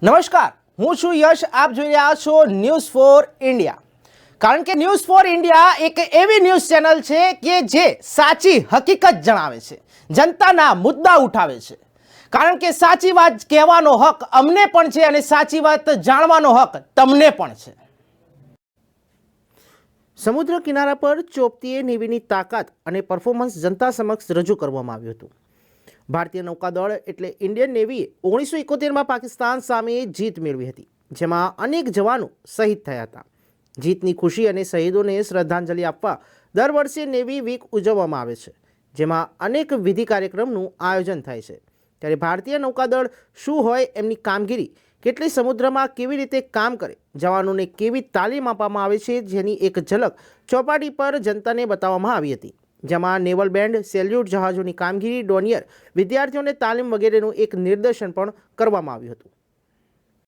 નમસ્કાર, હું છું યશ. આપ જોઈ રહ્યા છો ન્યૂઝ ફોર ઇન્ડિયા. કારણ કે ન્યૂઝ ફોર ઇન્ડિયા એક એવી ન્યૂઝ ચેનલ છે કે જે સાચી હકીકત જણાવે છે, જનતાના મુદ્દા ઉઠાવે છે. કારણ કે સાચી વાત કહેવાનો હક અમને પણ છે અને સાચી વાત જાણવાનો હક તમને પણ છે. સમુદ્ર કિનારા પર ચોપતીએ નેવીની તાકાત અને પરફોર્મન્સ જનતા સમક્ષ રજૂ કરવામાં આવ્યું હતું. ભારતીય નૌકાદળ એટલે ઇન્ડિયન નેવીએ 1971માં પાકિસ્તાન સામે જીત મેળવી હતી, જેમાં અનેક જવાનો શહીદ થયા હતા. જીતની ખુશી અને શહીદોને શ્રદ્ધાંજલિ આપવા દર વર્ષે નેવી વીક ઉજવવામાં આવે છે, જેમાં અનેક વિધિ કાર્યક્રમનું આયોજન થાય છે. ત્યારે ભારતીય નૌકાદળ શું હોય, એમની કામગીરી કેટલી, સમુદ્રમાં કેવી રીતે કામ કરે, જવાનોને કેવી તાલીમ આપવામાં આવે છે, જેની એક ઝલક ચોપાટી પર જનતાને બતાવવામાં આવી હતી. જેમાં નેવલ બેન્ડ, સેલ્યુટ, જહાજોની કામગીરી, ડોનિયર, વિદ્યાર્થીઓને તાલીમ વગેરેનું એક નિદર્શન પણ કરવામાં આવ્યું હતું.